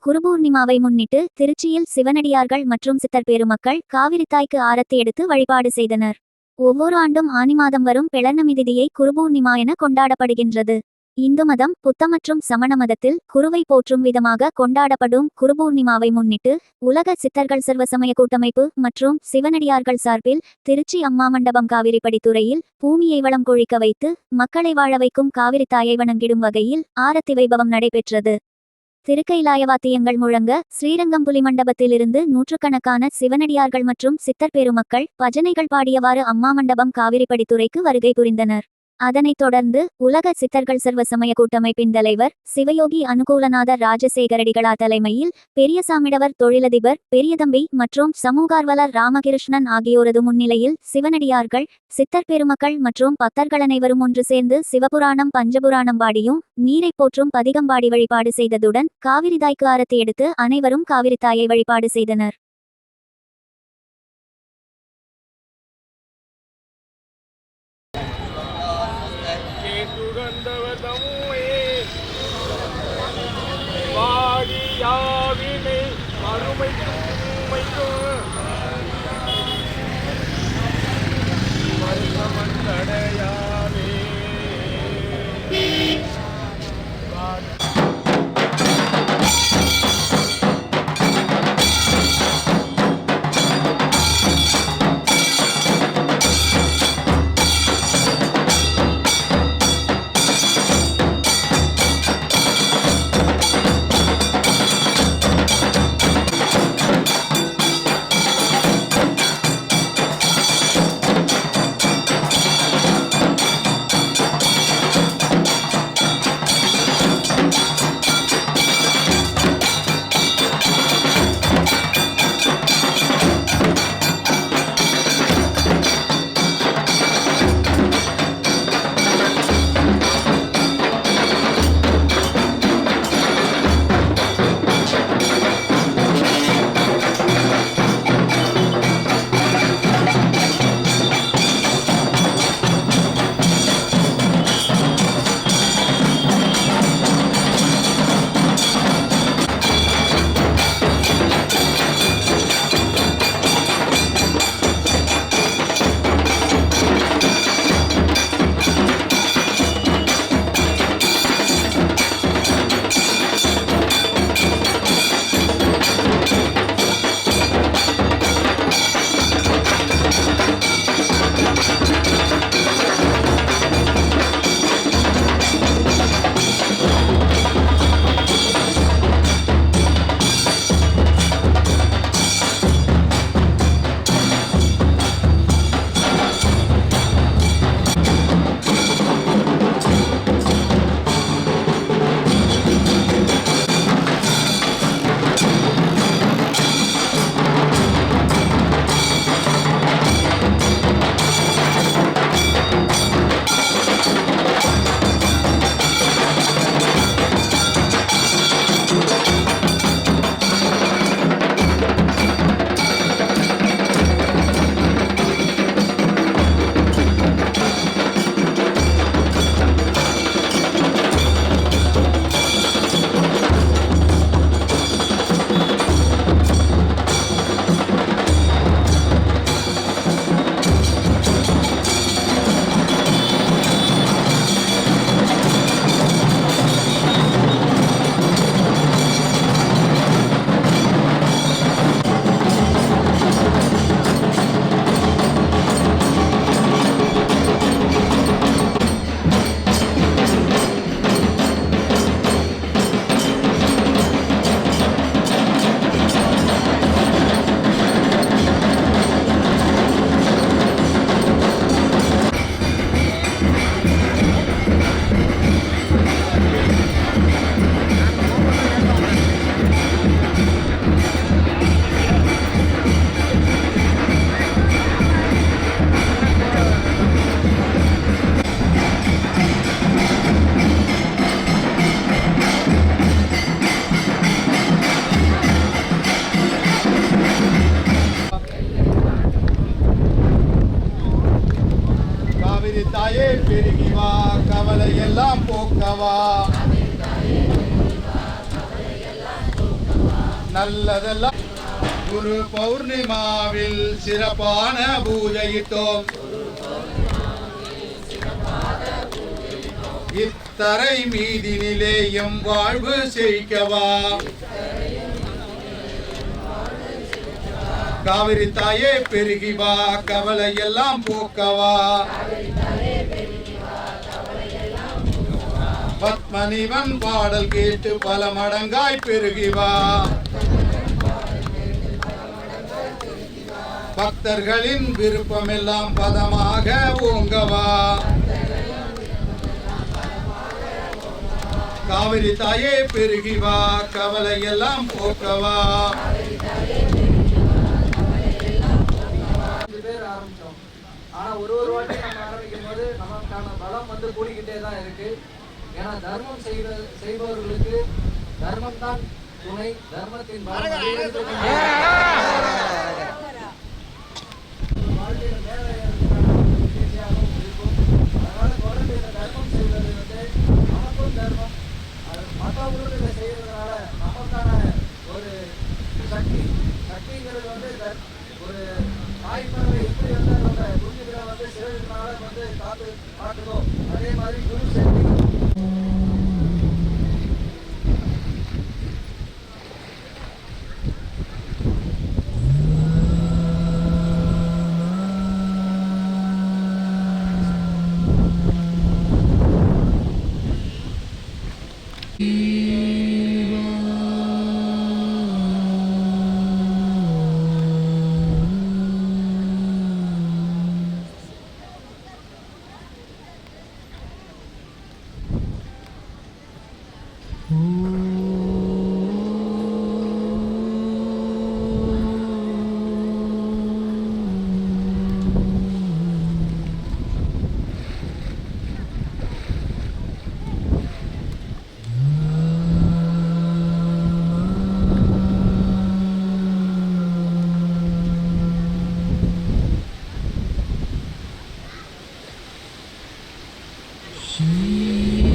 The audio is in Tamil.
குருபூர்ணிமாவை முன்னிட்டு திருச்சியில் சிவனடியார்கள் மற்றும் சித்தர் பெருமக்கள் காவிரித்தாய்க்கு ஆரத்தி எடுத்து வழிபாடு செய்தனர். ஒவ்வொரு ஆண்டும் ஆனி மாதம் வரும் பெளர்ணமி திதியை குருபூர்ணிமா என கொண்டாடப்படுகின்றது. இந்து மதம், புத்த மற்றும் சமண மதத்தில் குருவை போற்றும் விதமாக கொண்டாடப்படும் குருபூர்ணிமாவை முன்னிட்டு உலக சித்தர்கள் சர்வசமய கூட்டமைப்பு மற்றும் சிவனடியார்கள் சார்பில் திருச்சி அம்மா மண்டபம் காவிரிப்படித்துறையில் பூமியை வளம் கொழிக்க வைத்து மக்களை வாழ வைக்கும் காவிரித்தாயை வணங்கிடும் வகையில் ஆரத்தி வைபவம் நடைபெற்றது. திருக்கைலாய வாத்தியங்கள் முழங்க ஸ்ரீரங்கம் புலி மண்டபத்திலிருந்து நூற்றுக்கணக்கான சிவனடியார்கள் மற்றும் சித்தர் பெருமக்கள் பஜனைகள் பாடியவாறு அம்மா மண்டபம் காவிரிப்படித்துறைக்கு வருகை புரிந்தனர். அதனைத் தொடர்ந்து உலக சித்தர்கள் சர்வசமய கூட்டமைப்பின் தலைவர் சிவயோகி அனுகூலநாத ராஜசேகரடிகளார் தலைமையில் பெரியசாமிடவர் தொழிலதிபர் பெரியதம்பி மற்றும் சமூகார்வலர் ராமகிருஷ்ணன் ஆகியோரது முன்னிலையில் சிவனடியார்கள், சித்தர் பெருமக்கள் மற்றும் பக்தர்கள் அனைவரும் ஒன்று சேர்ந்து சிவபுராணம் பஞ்சபுராணம் பாடியும் நீரை போற்றும் பதிகம்பாடி வழிபாடு செய்ததுடன் காவிரிதாய்க்கு ஆரத்தி எடுத்து அனைவரும் காவிரித்தாயை வழிபாடு செய்தனர். தாயே பெருகி வா, கவலை எல்லாம் போக்கவா. நல்லதெல்லாம் குரு பௌர்ணிமாவில் சிறப்பான பூஜையிட்டோம். இத்தரை மீதினிலே எம் வாழ்வு செழிக்கவா. காவிரி தாயே பெருகி வா, கவலை எல்லாம் போக்கவா. பத்மனிவன் பாடல் கேட்டு பல மடங்காய் பெருகி வா. பக்தர்களின் விருப்பமெல்லாம் பதமாக ஓங்கவா. காவிரி தாயே பெருகி வா, கவலை எல்லாம் போக்கவா. ஆரம்பிச்சோம். ஆனா ஒரு வாட்டி நம்ம ஆரம்பிக்கும் போது நமக்கான பலம் கூடிக்கிட்டே தான் இருக்கு. ஏன்னா தர்மம் செய்பவர்களுக்கு தர்மம் தான் துணை. தர்மத்தின் பலம் வாழ்க்கையில மேலே ஈஸியாகவும் இருக்கும். அதனால தொடர்ந்து இந்த தர்மம் செய்வது நமக்கும் தர்மம், மற்றவங்களுக்கு இதை செய்யறதுனால நமக்கான ஒரு சக்திங்கிறது ஒரு தாய்ப்பறவை எப்படி நம்ம குஞ்சுகளை சிறகுனால காட்டுதோ அதே மாதிரி குரு சக்தி. She